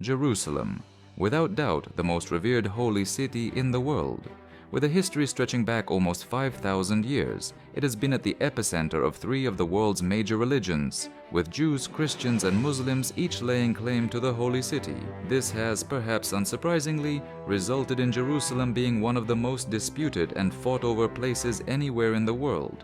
Jerusalem, without doubt the most revered holy city in the world. With a history stretching back almost 5,000 years, it has been at the epicenter of three of the world's major religions, with Jews, Christians, and Muslims each laying claim to the holy city. This has, perhaps unsurprisingly, resulted in Jerusalem being one of the most disputed and fought over places anywhere in the world.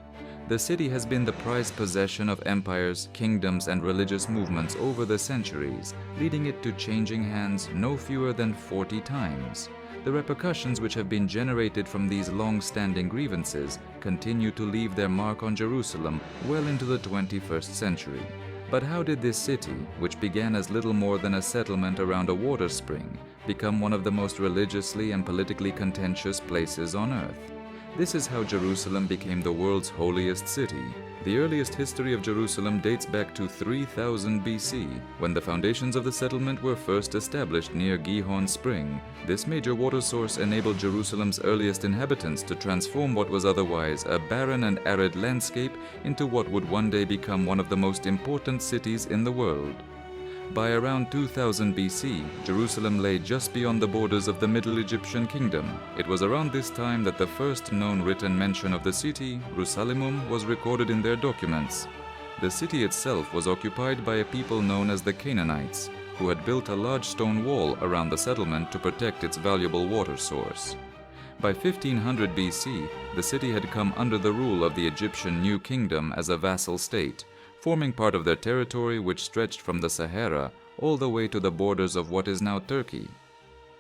The city has been the prized possession of empires, kingdoms, and religious movements over the centuries, leading it to changing hands no fewer than 40 times. The repercussions which have been generated from these long-standing grievances continue to leave their mark on Jerusalem well into the 21st century. But how did this city, which began as little more than a settlement around a water spring, become one of the most religiously and politically contentious places on earth? This is how Jerusalem became the world's holiest city. The earliest history of Jerusalem dates back to 3000 BC, when the foundations of the settlement were first established near Gihon Spring. This major water source enabled Jerusalem's earliest inhabitants to transform what was otherwise a barren and arid landscape into what would one day become one of the most important cities in the world. By around 2000 BC, Jerusalem lay just beyond the borders of the Middle Egyptian Kingdom. It was around this time that the first known written mention of the city, Jerusalem, was recorded in their documents. The city itself was occupied by a people known as the Canaanites, who had built a large stone wall around the settlement to protect its valuable water source. By 1500 BC, the city had come under the rule of the Egyptian New Kingdom as a vassal state, forming part of their territory which stretched from the Sahara all the way to the borders of what is now Turkey.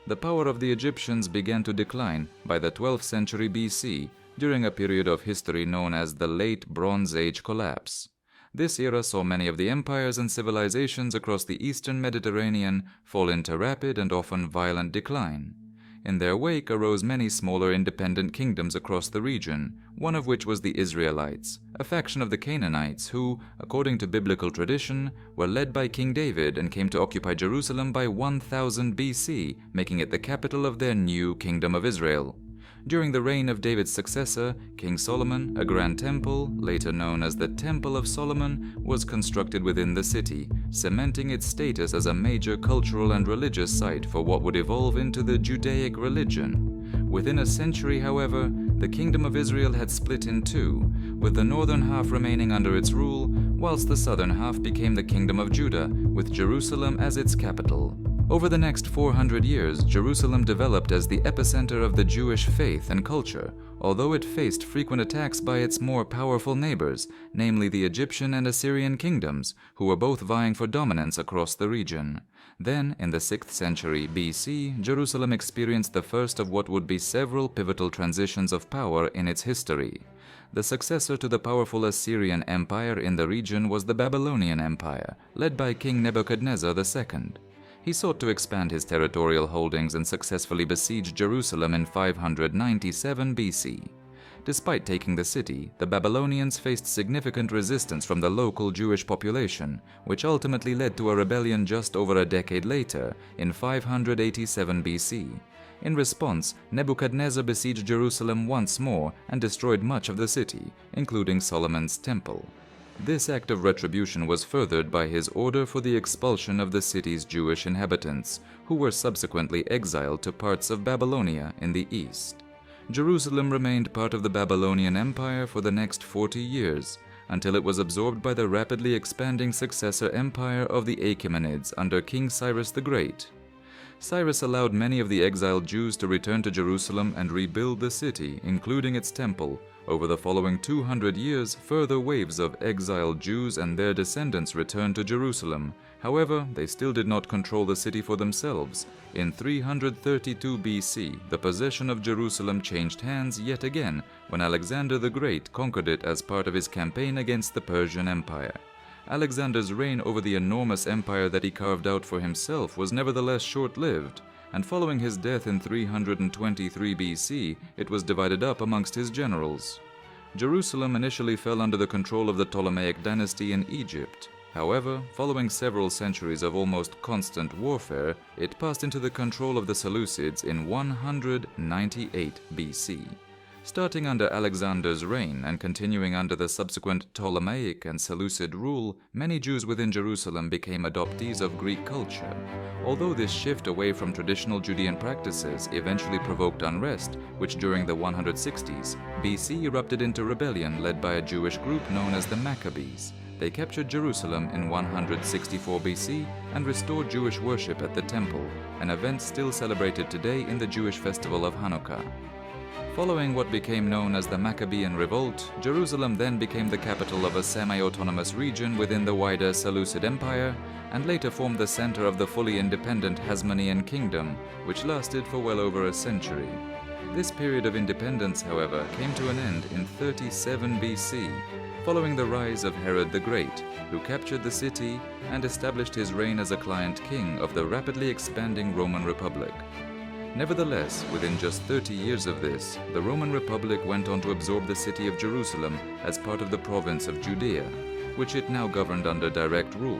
The power of the Egyptians began to decline by the 12th century BC during a period of history known as the Late Bronze Age collapse. This era saw many of the empires and civilizations across the eastern Mediterranean fall into rapid and often violent decline. In their wake arose many smaller independent kingdoms across the region, one of which was the Israelites, a faction of the Canaanites who, according to biblical tradition, were led by King David and came to occupy Jerusalem by 1000 BC, making it the capital of their new Kingdom of Israel. During the reign of David's successor, King Solomon, a grand temple, later known as the Temple of Solomon, was constructed within the city, cementing its status as a major cultural and religious site for what would evolve into the Judaic religion. Within a century, however, the Kingdom of Israel had split in two, with the northern half remaining under its rule, whilst the southern half became the Kingdom of Judah, with Jerusalem as its capital. Over the next 400 years, Jerusalem developed as the epicenter of the Jewish faith and culture, although it faced frequent attacks by its more powerful neighbors, namely the Egyptian and Assyrian kingdoms, who were both vying for dominance across the region. Then, in the 6th century BC, Jerusalem experienced the first of what would be several pivotal transitions of power in its history. The successor to the powerful Assyrian Empire in the region was the Babylonian Empire, led by King Nebuchadnezzar II. He sought to expand his territorial holdings and successfully besieged Jerusalem in 597 BC. Despite taking the city, the Babylonians faced significant resistance from the local Jewish population, which ultimately led to a rebellion just over a decade later, in 587 BC. In response, Nebuchadnezzar besieged Jerusalem once more and destroyed much of the city, including Solomon's temple. This act of retribution was furthered by his order for the expulsion of the city's Jewish inhabitants, who were subsequently exiled to parts of Babylonia in the east. Jerusalem remained part of the Babylonian Empire for the next 40 years, until it was absorbed by the rapidly expanding successor empire of the Achaemenids under King Cyrus the Great. Cyrus allowed many of the exiled Jews to return to Jerusalem and rebuild the city, including its temple. Over the following 200 years, further waves of exiled Jews and their descendants returned to Jerusalem. However, they still did not control the city for themselves. In 332 BC, the possession of Jerusalem changed hands yet again when Alexander the Great conquered it as part of his campaign against the Persian Empire. Alexander's reign over the enormous empire that he carved out for himself was nevertheless short-lived, and following his death in 323 BC, it was divided up amongst his generals. Jerusalem initially fell under the control of the Ptolemaic dynasty in Egypt. However, following several centuries of almost constant warfare, it passed into the control of the Seleucids in 198 BC. Starting under Alexander's reign and continuing under the subsequent Ptolemaic and Seleucid rule, many Jews within Jerusalem became adoptees of Greek culture. Although this shift away from traditional Judean practices eventually provoked unrest, which during the 160s BC erupted into rebellion led by a Jewish group known as the Maccabees. They captured Jerusalem in 164 BC and restored Jewish worship at the Temple, an event still celebrated today in the Jewish festival of Hanukkah. Following what became known as the Maccabean Revolt, Jerusalem then became the capital of a semi-autonomous region within the wider Seleucid Empire, and later formed the center of the fully independent Hasmonean Kingdom, which lasted for well over a century. This period of independence, however, came to an end in 37 BC, following the rise of Herod the Great, who captured the city and established his reign as a client king of the rapidly expanding Roman Republic. Nevertheless, within just 30 years of this, the Roman Republic went on to absorb the city of Jerusalem as part of the province of Judea, which it now governed under direct rule.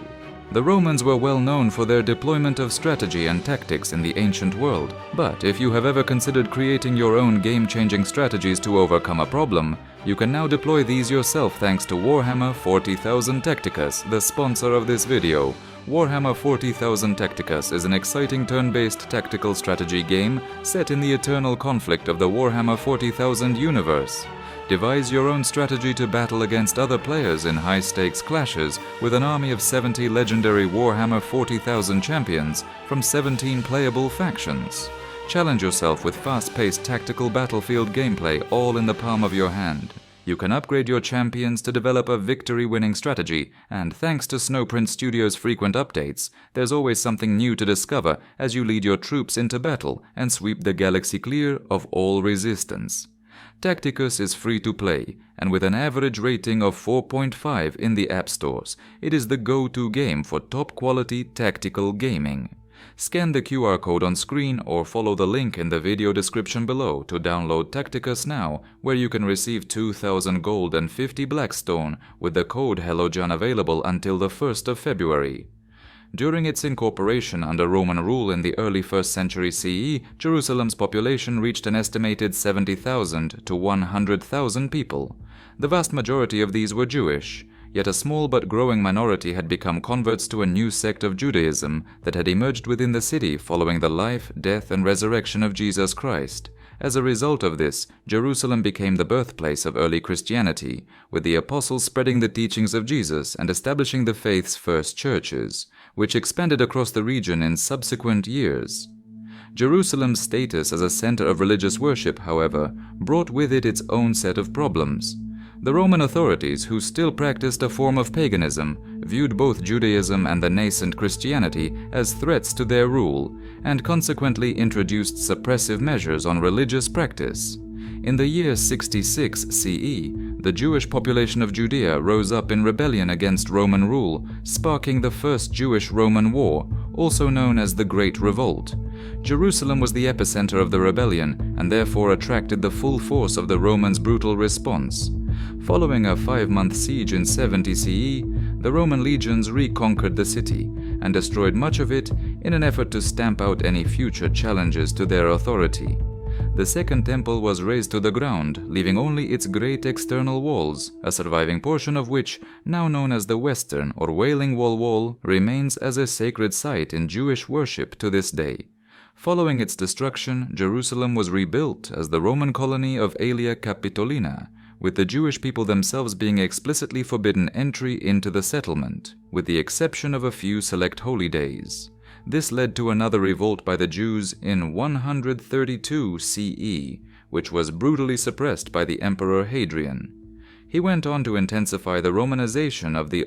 The Romans were well known for their deployment of strategy and tactics in the ancient world, but if you have ever considered creating your own game-changing strategies to overcome a problem, you can now deploy these yourself thanks to Warhammer 40,000 Tacticus, the sponsor of this video. Warhammer 40,000 Tacticus is an exciting turn-based tactical strategy game set in the eternal conflict of the Warhammer 40,000 universe. Devise your own strategy to battle against other players in high-stakes clashes with an army of 70 legendary Warhammer 40,000 champions from 17 playable factions. Challenge yourself with fast-paced tactical battlefield gameplay all in the palm of your hand. You can upgrade your champions to develop a victory-winning strategy, and thanks to Snowprint Studios' frequent updates, there's always something new to discover as you lead your troops into battle and sweep the galaxy clear of all resistance. Tacticus is free to play, and with an average rating of 4.5 in the app stores, it is the go-to game for top-quality tactical gaming. Scan the QR code on screen or follow the link in the video description below to download Tacticus now, where you can receive 2,000 gold and 50 Blackstone with the code HelloJohn available until the 1st of February. During its incorporation under Roman rule in the early 1st century CE, Jerusalem's population reached an estimated 70,000 to 100,000 people. The vast majority of these were Jewish, yet a small but growing minority had become converts to a new sect of Judaism that had emerged within the city following the life, death, and resurrection of Jesus Christ. As a result of this, Jerusalem became the birthplace of early Christianity, with the apostles spreading the teachings of Jesus and establishing the faith's first churches, which expanded across the region in subsequent years. Jerusalem's status as a center of religious worship, however, brought with it its own set of problems. The Roman authorities, who still practiced a form of paganism, viewed both Judaism and the nascent Christianity as threats to their rule, and consequently introduced suppressive measures on religious practice. In the year 66 CE, the Jewish population of Judea rose up in rebellion against Roman rule, sparking the First Jewish-Roman War, also known as the Great Revolt. Jerusalem was the epicenter of the rebellion and therefore attracted the full force of the Romans' brutal response. Following a 5-month siege in 70 CE, the Roman legions reconquered the city and destroyed much of it in an effort to stamp out any future challenges to their authority. The Second Temple was razed to the ground, leaving only its great external walls, a surviving portion of which, now known as the Western or Wailing Wall, remains as a sacred site in Jewish worship to this day. Following its destruction, Jerusalem was rebuilt as the Roman colony of Aelia Capitolina, with the Jewish people themselves being explicitly forbidden entry into the settlement, with the exception of a few select holy days. This led to another revolt by the Jews in 132 CE, which was brutally suppressed by the Emperor Hadrian. He went on to intensify the Romanization of the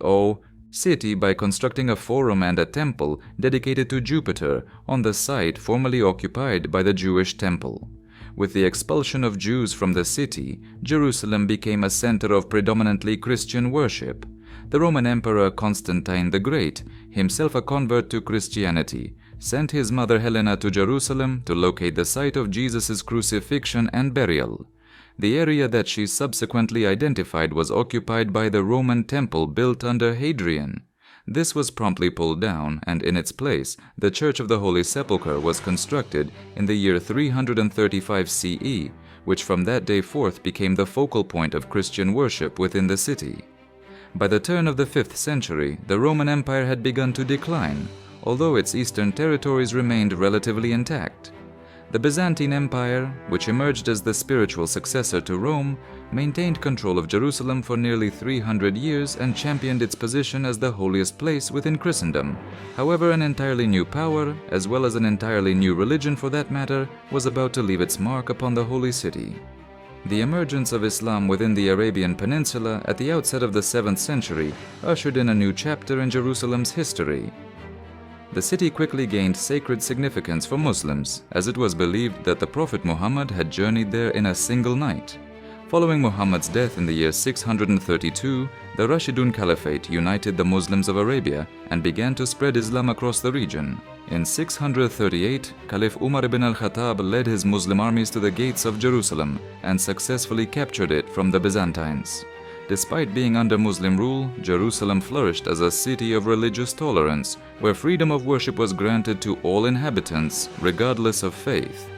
city by constructing a forum and a temple dedicated to Jupiter on the site formerly occupied by the Jewish temple. With the expulsion of Jews from the city, Jerusalem became a center of predominantly Christian worship. The Roman Emperor Constantine the Great, himself a convert to Christianity, sent his mother Helena to Jerusalem to locate the site of Jesus' crucifixion and burial. The area that she subsequently identified was occupied by the Roman temple built under Hadrian. This was promptly pulled down, and in its place, the Church of the Holy Sepulchre was constructed in the year 335 CE, which from that day forth became the focal point of Christian worship within the city. By the turn of the 5th century, the Roman Empire had begun to decline, although its eastern territories remained relatively intact. The Byzantine Empire, which emerged as the spiritual successor to Rome, maintained control of Jerusalem for nearly 300 years and championed its position as the holiest place within Christendom. However, an entirely new power, as well as an entirely new religion for that matter, was about to leave its mark upon the holy city. The emergence of Islam within the Arabian Peninsula at the outset of the 7th century ushered in a new chapter in Jerusalem's history. The city quickly gained sacred significance for Muslims, as it was believed that the Prophet Muhammad had journeyed there in a single night. Following Muhammad's death in the year 632, the Rashidun Caliphate united the Muslims of Arabia and began to spread Islam across the region. In 638, Caliph Umar ibn al-Khattab led his Muslim armies to the gates of Jerusalem and successfully captured it from the Byzantines. Despite being under Muslim rule, Jerusalem flourished as a city of religious tolerance, where freedom of worship was granted to all inhabitants, regardless of faith.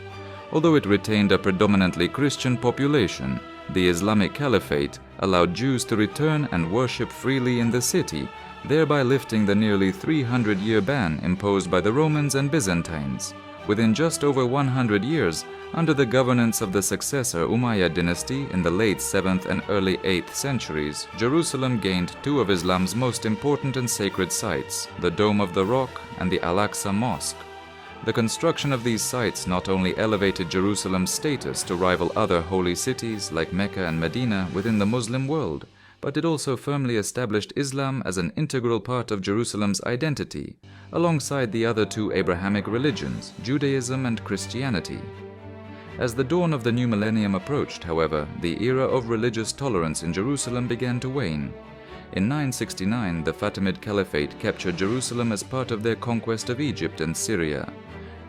Although it retained a predominantly Christian population, the Islamic Caliphate allowed Jews to return and worship freely in the city, thereby lifting the nearly 300-year ban imposed by the Romans and Byzantines. Within just over 100 years, under the governance of the successor Umayyad dynasty in the late 7th and early 8th centuries, Jerusalem gained two of Islam's most important and sacred sites, the Dome of the Rock and the Al-Aqsa Mosque. The construction of these sites not only elevated Jerusalem's status to rival other holy cities like Mecca and Medina within the Muslim world, but it also firmly established Islam as an integral part of Jerusalem's identity, alongside the other two Abrahamic religions, Judaism and Christianity. As the dawn of the new millennium approached, however, the era of religious tolerance in Jerusalem began to wane. In 969, the Fatimid Caliphate captured Jerusalem as part of their conquest of Egypt and Syria.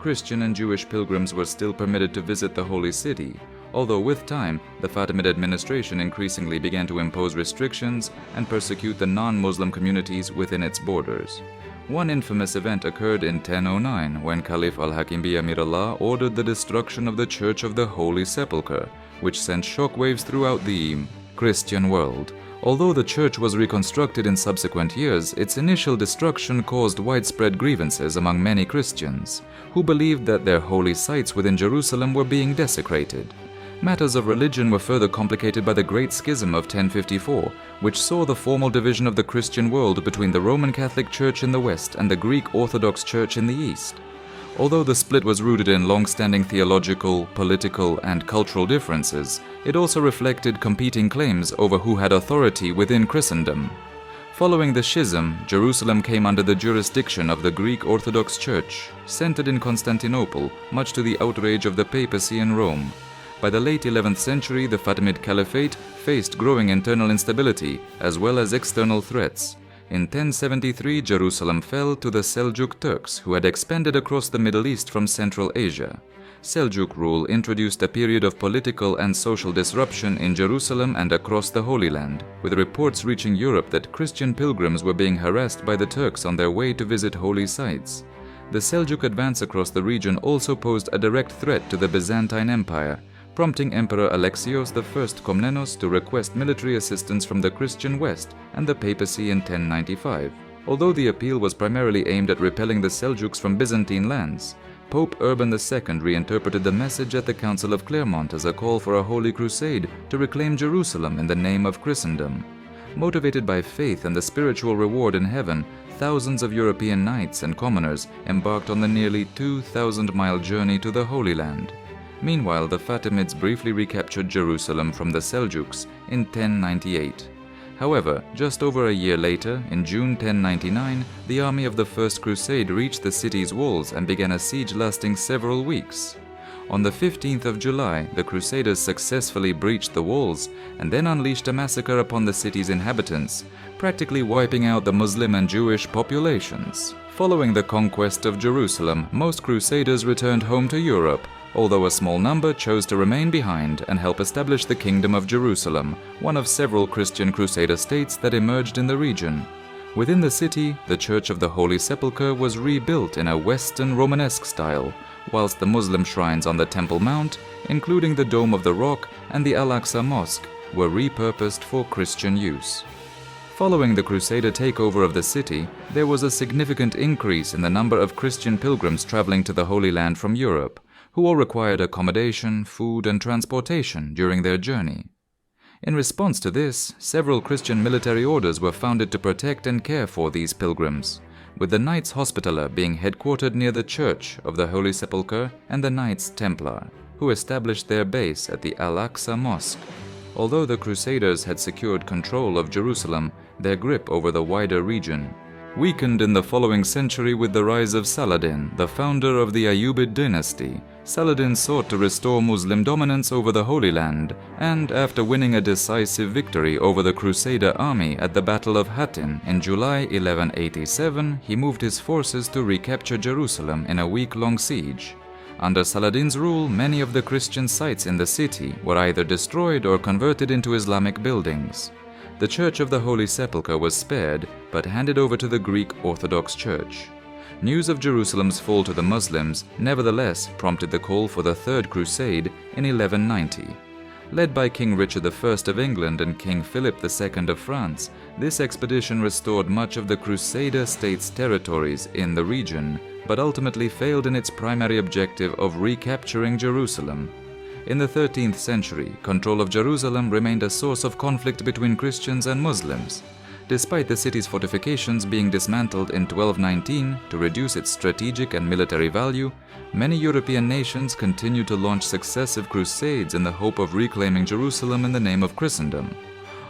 Christian and Jewish pilgrims were still permitted to visit the holy city, although with time, the Fatimid administration increasingly began to impose restrictions and persecute the non-Muslim communities within its borders. One infamous event occurred in 1009 when Caliph Al-Hakim bi Amirullah ordered the destruction of the Church of the Holy Sepulchre, which sent shockwaves throughout the Christian world. Although the church was reconstructed in subsequent years, its initial destruction caused widespread grievances among many Christians, who believed that their holy sites within Jerusalem were being desecrated. Matters of religion were further complicated by the Great Schism of 1054, which saw the formal division of the Christian world between the Roman Catholic Church in the west and the Greek Orthodox Church in the east. Although the split was rooted in long-standing theological, political, and cultural differences, it also reflected competing claims over who had authority within Christendom. Following the schism, Jerusalem came under the jurisdiction of the Greek Orthodox Church, centered in Constantinople, much to the outrage of the papacy in Rome. By the late 11th century, the Fatimid Caliphate faced growing internal instability as well as external threats. In 1073, Jerusalem fell to the Seljuk Turks, who had expanded across the Middle East from Central Asia. Seljuk rule introduced a period of political and social disruption in Jerusalem and across the Holy Land, with reports reaching Europe that Christian pilgrims were being harassed by the Turks on their way to visit holy sites. The Seljuk advance across the region also posed a direct threat to the Byzantine Empire, prompting Emperor Alexios I Komnenos to request military assistance from the Christian West and the papacy in 1095. Although the appeal was primarily aimed at repelling the Seljuks from Byzantine lands, Pope Urban II reinterpreted the message at the Council of Clermont as a call for a holy crusade to reclaim Jerusalem in the name of Christendom. Motivated by faith and the spiritual reward in heaven, thousands of European knights and commoners embarked on the nearly 2,000-mile journey to the Holy Land. Meanwhile, the Fatimids briefly recaptured Jerusalem from the Seljuks in 1098. However, just over a year later, in June 1099, the army of the First Crusade reached the city's walls and began a siege lasting several weeks. On the 15th of July, the Crusaders successfully breached the walls and then unleashed a massacre upon the city's inhabitants, practically wiping out the Muslim and Jewish populations. Following the conquest of Jerusalem, most Crusaders returned home to Europe, although a small number chose to remain behind and help establish the Kingdom of Jerusalem, one of several Christian Crusader states that emerged in the region. Within the city, the Church of the Holy Sepulchre was rebuilt in a Western Romanesque style, whilst the Muslim shrines on the Temple Mount, including the Dome of the Rock and the Al-Aqsa Mosque, were repurposed for Christian use. Following the Crusader takeover of the city, there was a significant increase in the number of Christian pilgrims traveling to the Holy Land from Europe, who all required accommodation, food, and transportation during their journey. In response to this, several Christian military orders were founded to protect and care for these pilgrims, with the Knights Hospitaller being headquartered near the Church of the Holy Sepulchre and the Knights Templar, who established their base at the Al-Aqsa Mosque. Although the Crusaders had secured control of Jerusalem, their grip over the wider region weakened in the following century with the rise of Saladin, the founder of the Ayyubid dynasty. Saladin sought to restore Muslim dominance over the Holy Land, and after winning a decisive victory over the Crusader army at the Battle of Hattin in July 1187, he moved his forces to recapture Jerusalem in a week-long siege. Under Saladin's rule, many of the Christian sites in the city were either destroyed or converted into Islamic buildings. The Church of the Holy Sepulchre was spared, but handed over to the Greek Orthodox Church. News of Jerusalem's fall to the Muslims nevertheless prompted the call for the Third Crusade in 1190. Led by King Richard I of England and King Philip II of France, this expedition restored much of the Crusader states' territories in the region, but ultimately failed in its primary objective of recapturing Jerusalem. In the 13th century, control of Jerusalem remained a source of conflict between Christians and Muslims. Despite the city's fortifications being dismantled in 1219 to reduce its strategic and military value, many European nations continued to launch successive crusades in the hope of reclaiming Jerusalem in the name of Christendom.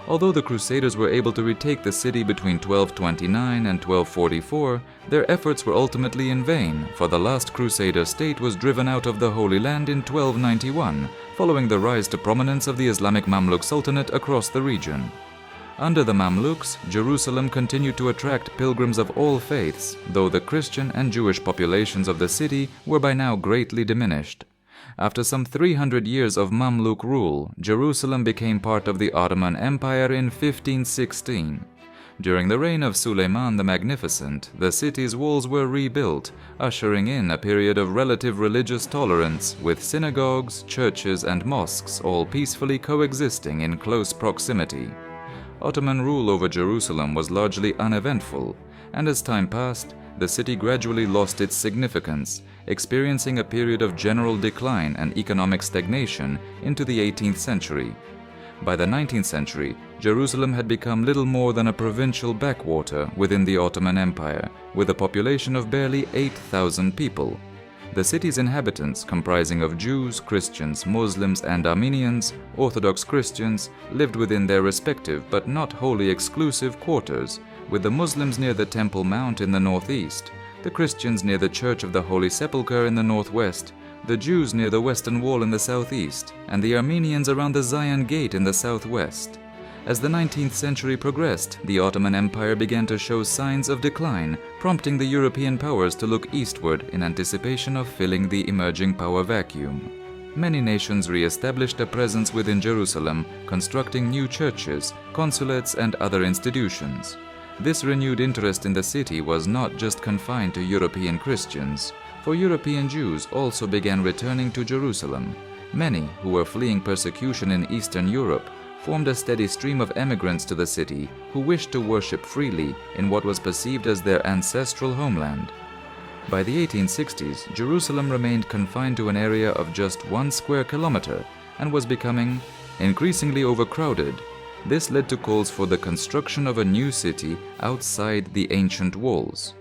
Although the Crusaders were able to retake the city between 1229 and 1244, their efforts were ultimately in vain, for the last Crusader state was driven out of the Holy Land in 1291, following the rise to prominence of the Islamic Mamluk Sultanate across the region. Under the Mamluks, Jerusalem continued to attract pilgrims of all faiths, though the Christian and Jewish populations of the city were by now greatly diminished. After some 300 years of Mamluk rule, Jerusalem became part of the Ottoman Empire in 1516. During the reign of Suleiman the Magnificent, the city's walls were rebuilt, ushering in a period of relative religious tolerance, with synagogues, churches, and mosques all peacefully coexisting in close proximity. Ottoman rule over Jerusalem was largely uneventful, and as time passed, the city gradually lost its significance, experiencing a period of general decline and economic stagnation into the 18th century. By the 19th century, Jerusalem had become little more than a provincial backwater within the Ottoman Empire, with a population of barely 8,000 people. The city's inhabitants, comprising of Jews, Christians, Muslims, and Armenians, Orthodox Christians, lived within their respective but not wholly exclusive quarters, with the Muslims near the Temple Mount in the northeast, the Christians near the Church of the Holy Sepulchre in the northwest, the Jews near the Western Wall in the southeast, and the Armenians around the Zion Gate in the southwest. As the 19th century progressed, the Ottoman Empire began to show signs of decline, prompting the European powers to look eastward in anticipation of filling the emerging power vacuum. Many nations re-established a presence within Jerusalem, constructing new churches, consulates, and other institutions. This renewed interest in the city was not just confined to European Christians, for European Jews also began returning to Jerusalem. Many who were fleeing persecution in Eastern Europe formed a steady stream of emigrants to the city who wished to worship freely in what was perceived as their ancestral homeland. By the 1860s, Jerusalem remained confined to an area of just 1 square kilometer and was becoming increasingly overcrowded. This led to calls for the construction of a new city outside the ancient walls.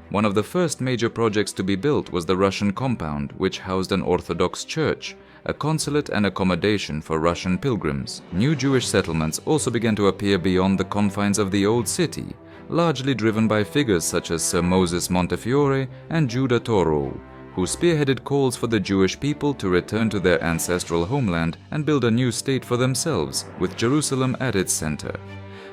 One of the first major projects to be built was the Russian compound, which housed an Orthodox church, a consulate, and accommodation for Russian pilgrims. New Jewish settlements also began to appear beyond the confines of the old city, largely driven by figures such as Sir Moses Montefiore and Judah Touro, who spearheaded calls for the Jewish people to return to their ancestral homeland and build a new state for themselves, with Jerusalem at its center.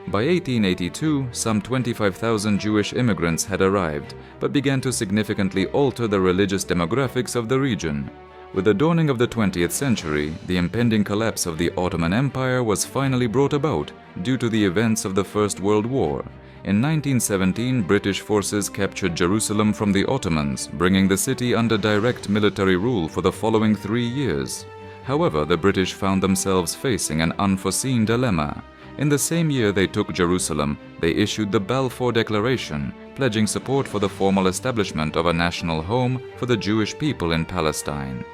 By 1882, some 25,000 Jewish immigrants had arrived, but began to significantly alter the religious demographics of the region. With the dawning of the 20th century, the impending collapse of the Ottoman Empire was finally brought about due to the events of the First World War. In 1917, British forces captured Jerusalem from the Ottomans, bringing the city under direct military rule for the following 3 years. However, the British found themselves facing an unforeseen dilemma. In the same year they took Jerusalem, they issued the Balfour Declaration, pledging support for the formal establishment of a national home for the Jewish people in Palestine.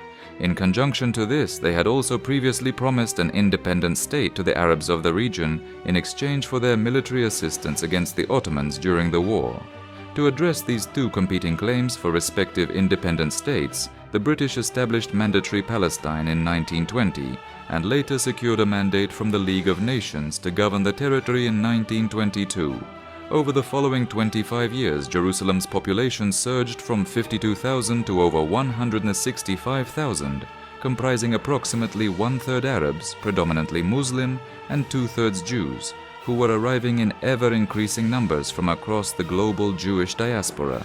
In conjunction to this, they had also previously promised an independent state to the Arabs of the region in exchange for their military assistance against the Ottomans during the war. To address these two competing claims for respective independent states, the British established Mandatory Palestine in 1920 and later secured a mandate from the League of Nations to govern the territory in 1922. Over the following 25 years, Jerusalem's population surged from 52,000 to over 165,000, comprising approximately 1/3 Arabs, predominantly Muslim, and 2/3 Jews, who were arriving in ever-increasing numbers from across the global Jewish diaspora.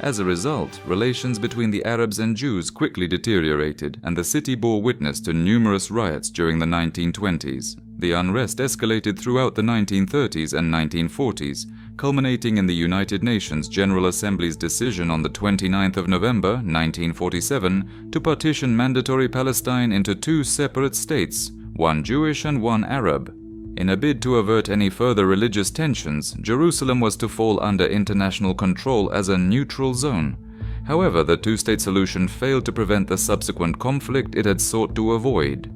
As a result, relations between the Arabs and Jews quickly deteriorated, and the city bore witness to numerous riots during the 1920s. The unrest escalated throughout the 1930s and 1940s, culminating in the United Nations General Assembly's decision on the 29th of November, 1947, to partition Mandatory Palestine into 2 separate states, one Jewish and one Arab. In a bid to avert any further religious tensions, Jerusalem was to fall under international control as a neutral zone. However, the two-state solution failed to prevent the subsequent conflict it had sought to avoid.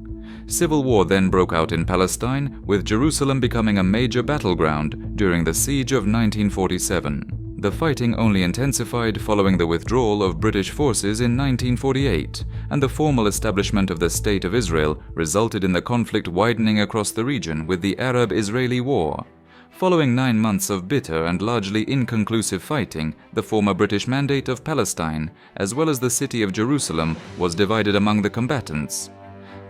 Civil war then broke out in Palestine, with Jerusalem becoming a major battleground during the siege of 1947. The fighting only intensified following the withdrawal of British forces in 1948, and the formal establishment of the State of Israel resulted in the conflict widening across the region with the Arab-Israeli War. Following 9 months of bitter and largely inconclusive fighting, the former British Mandate of Palestine, as well as the city of Jerusalem, was divided among the combatants.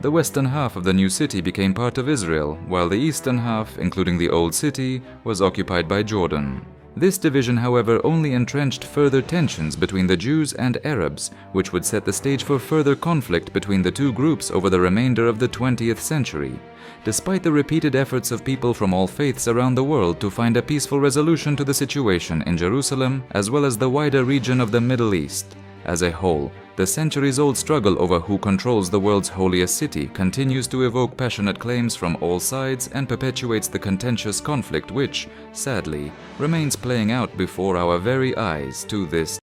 The western half of the new city became part of Israel, while the eastern half, including the Old City, was occupied by Jordan. This division, however, only entrenched further tensions between the Jews and Arabs, which would set the stage for further conflict between the two groups over the remainder of the 20th century. Despite the repeated efforts of people from all faiths around the world to find a peaceful resolution to the situation in Jerusalem, as well as the wider region of the Middle East as a whole, the centuries-old struggle over who controls the world's holiest city continues to evoke passionate claims from all sides and perpetuates the contentious conflict which, sadly, remains playing out before our very eyes to this